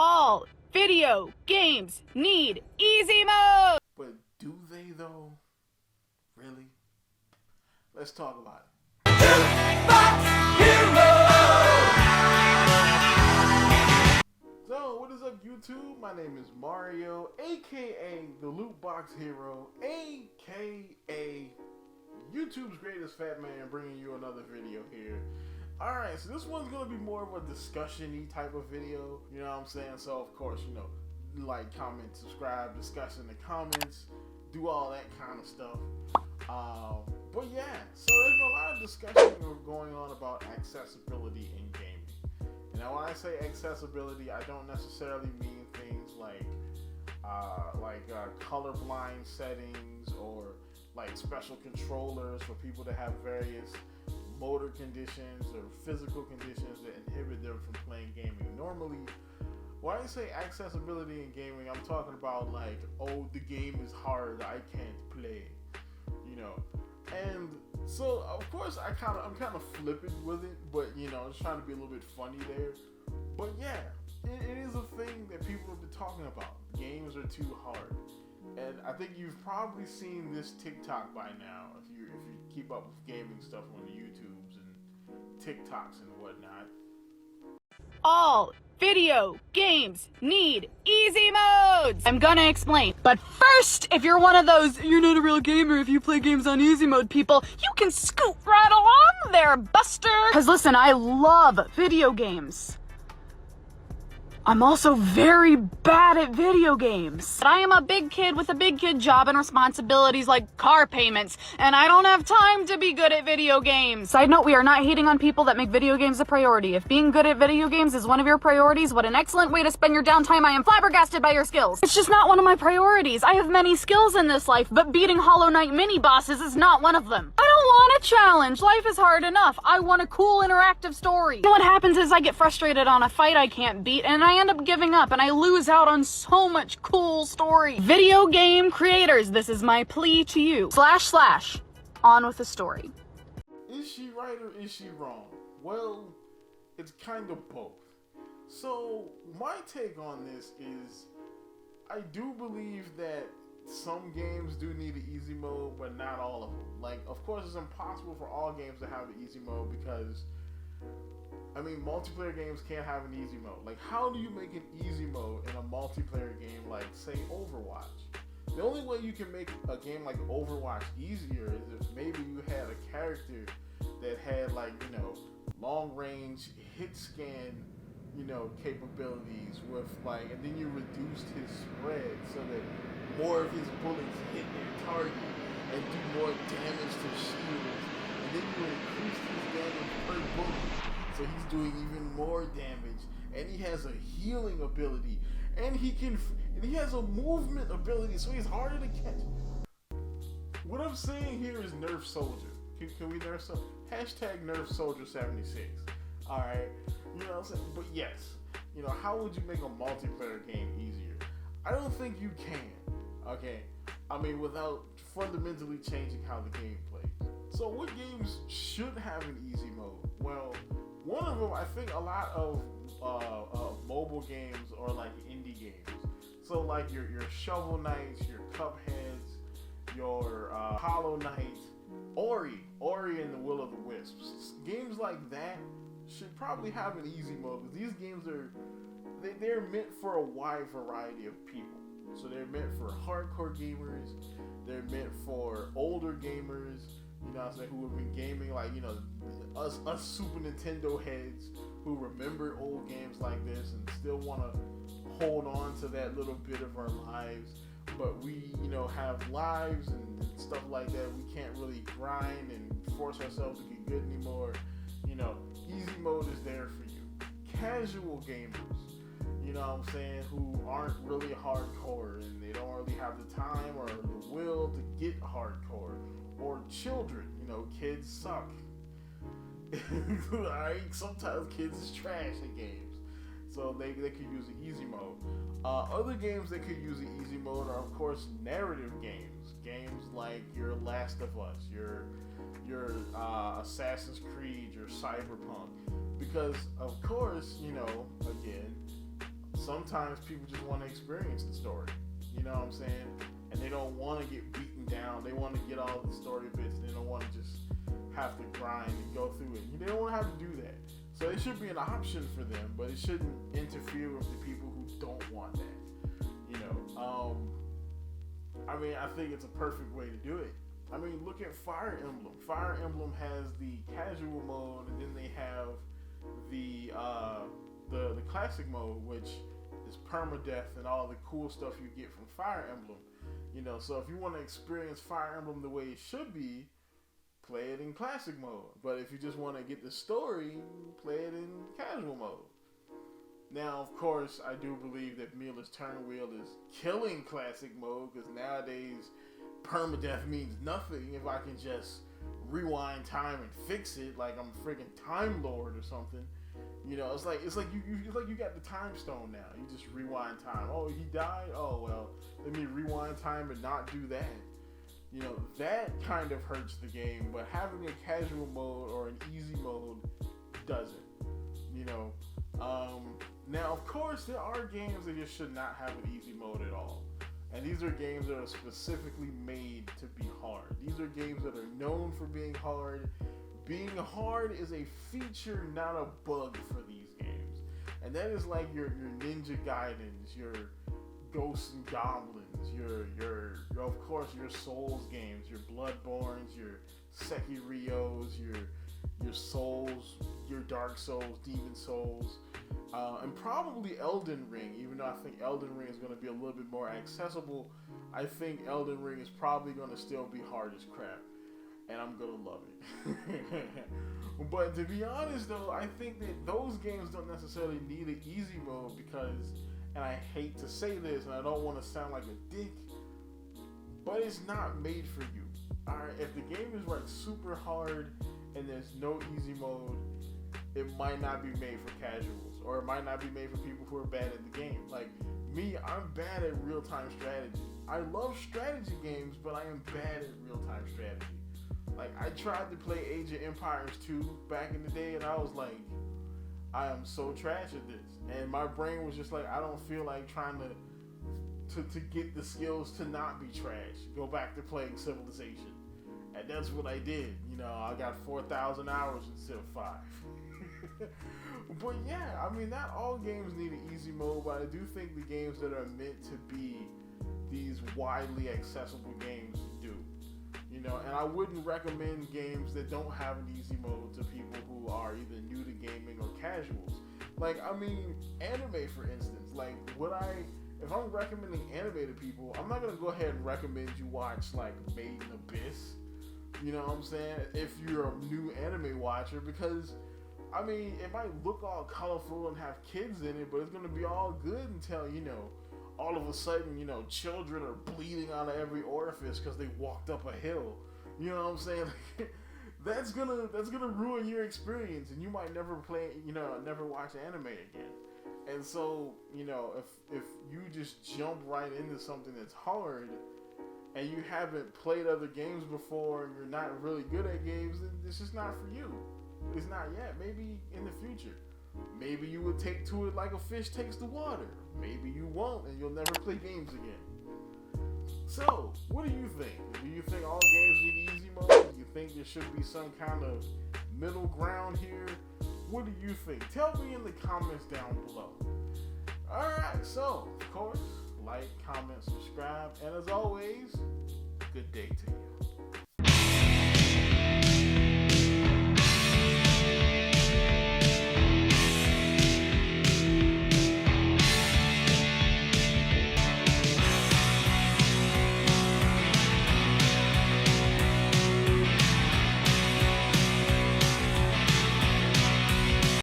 All video games need easy mode! But do they though? Really? Let's talk about it. So, what is up YouTube? My name is Mario, aka the Loot Box Hero, aka YouTube's greatest fat man, bringing you another video here. Alright, so this one's gonna be more of a discussion-y type of video, you know what I'm saying? So of course, you know, like, comment, subscribe, discuss in the comments, do all that kind of stuff. But yeah, so there's been a lot of discussion going on about accessibility in gaming. Now when I say accessibility, I don't necessarily mean things like colorblind settings or like special controllers for people that have various motor conditions or physical conditions that inhibit them from playing gaming. Normally, when I say accessibility in gaming, I'm talking about like, oh, the game is hard, I can't play, you know. And so, of course, I'm kind of flippant with it, but you know, just trying to be a little bit funny there. But yeah, it is a thing that people have been talking about. Games are too hard. And I think you've probably seen this TikTok by now, if you keep up with gaming stuff on the YouTubes and TikToks and whatnot. All video games need easy modes! I'm gonna explain. But first, if you're one of those, you're not a real gamer if you play games on easy mode people, you can scoot right along there, buster! Cause listen, I love video games. I'm also very bad at video games. But I am a big kid with a big kid job and responsibilities like car payments, and I don't have time to be good at video games. Side note, we are not hating on people that make video games a priority. If being good at video games is one of your priorities, what an excellent way to spend your downtime. I am flabbergasted by your skills. It's just not one of my priorities. I have many skills in this life, but beating Hollow Knight mini bosses is not one of them. I don't want a challenge. Life is hard enough. I want a cool interactive story. And what happens is I get frustrated on a fight I can't beat, and I end up giving up, and I lose out on so much cool story. Video game creators, this is my plea to you. / on with the story. Is she right or is she wrong? Well, it's kind of both. So my take on this is, I do believe that some games do need an easy mode, but not all of them. Like, of course, it's impossible for all games to have an easy mode because, I mean, multiplayer games can't have an easy mode. Like, how do you make an easy mode in a multiplayer game like, say, Overwatch? The only way you can make a game like Overwatch easier is if maybe you had a character that had, like, you know, long range hit scan, you know, capabilities with, like, and then you reduced his spread so that more of his bullets hit their target and do more damage to shields, and then you increased his damage per bullet. So he's doing even more damage, and he has a healing ability, and he has a movement ability, so he's harder to catch. What I'm saying here is nerf soldier. Can we nerf soldier? Hashtag nerf soldier 76. All right, you know what I'm saying? But yes, you know, how would you make a multiplayer game easier? I don't think you can. Okay, I mean, without fundamentally changing how the game plays. So what games should have an easy mode? Well, one of them, I think a lot of mobile games are like indie games. So like your Shovel Knights, your Cupheads, your Hollow Knight, Ori and the Will of the Wisps. Games like that should probably have an easy mode because these games they're meant for a wide variety of people. So they're meant for hardcore gamers, they're meant for older gamers, you know what I'm saying, who have been gaming, like, you know, us Super Nintendo heads who remember old games like this and still want to hold on to that little bit of our lives, but we, you know, have lives and stuff like that. We can't really grind and force ourselves to get good anymore. You know, easy mode is there for you. Casual gamers, you know what I'm saying, who aren't really hardcore and they don't really have the time or the will to get hardcore. Or children, you know, kids suck. Alright, sometimes kids is trash in games. So they could use an easy mode. Other games that could use an easy mode are, of course, narrative games. Games like your Last of Us, your Assassin's Creed, your Cyberpunk. Because, of course, you know, again, sometimes people just want to experience the story. You know what I'm saying? And they don't want to get beaten down. They want to get all the story bits. And they don't want to just have to grind and go through it. They don't want to have to do that. So it should be an option for them, but it shouldn't interfere with the people who don't want that. You know, I mean, I think it's a perfect way to do it. I mean, look at Fire Emblem. Fire Emblem has the casual mode, and then they have the classic mode, which is permadeath and all the cool stuff you get from Fire Emblem. You know, so if you want to experience Fire Emblem the way it should be, play it in classic mode. But if you just want to get the story, play it in casual mode. Now, of course, I do believe that Mila's Turn Wheel is killing classic mode, because nowadays permadeath means nothing if I can just rewind time and fix it like I'm a freaking Time Lord or something. You know, it's like you got the time stone now. You just rewind time. Oh, he died? Oh, well, let me rewind time and not do that. You know, that kind of hurts the game, but having a casual mode or an easy mode doesn't. You know, now, of course, there are games that just should not have an easy mode at all. And these are games that are specifically made to be hard. These are games that are known for being hard. Being hard is a feature, not a bug for these games. And that is like your Ninja Gaidens, your Ghosts and Goblins, your of course your Souls games, your Bloodborns, your Sekirios, your Souls, your Dark Souls, Demon Souls, and probably Elden Ring. Even though I think Elden Ring is going to be a little bit more accessible, I think Elden Ring is probably going to still be hard as crap, and I'm going to love it. But to be honest though, I think that those games don't necessarily need an easy mode because, and I hate to say this, and I don't want to sound like a dick, but it's not made for you. Alright, if the game is like super hard and there's no easy mode, it might not be made for casuals, or it might not be made for people who are bad at the game. Like me, I'm bad at real-time strategy. I love strategy games, but I am bad at real-time strategy. Like, I tried to play Age of Empires 2 back in the day, and I was like, I am so trash at this. And my brain was just like, I don't feel like trying to get the skills to not be trash. Go back to playing Civilization. And that's what I did. You know, I got 4,000 hours instead of 5. But yeah, I mean, not all games need an easy mode, but I do think the games that are meant to be these widely accessible games do. You know, and I wouldn't recommend games that don't have an easy mode to people who are either new to gaming or casuals. Like, I mean, anime, for instance. Like, if I'm recommending anime to people, I'm not going to go ahead and recommend you watch, like, Made in Abyss. You know what I'm saying? If you're a new anime watcher, because, I mean, it might look all colorful and have kids in it, but it's going to be all good until, you know, all of a sudden, you know, children are bleeding out of every orifice because they walked up a hill. You know what I'm saying? That's gonna ruin your experience, and you might never never watch anime again. And so, you know, if you just jump right into something that's hard, and you haven't played other games before, and you're not really good at games, then this is not for you. It's not yet. Maybe in the future. Maybe you would take to it like a fish takes to water. Maybe you won't, and you'll never play games again. So, what do you think? Do you think all games need easy mode? Do you think there should be some kind of middle ground here? What do you think? Tell me in the comments down below. Alright, so, of course, like, comment, subscribe, and as always, good day to you.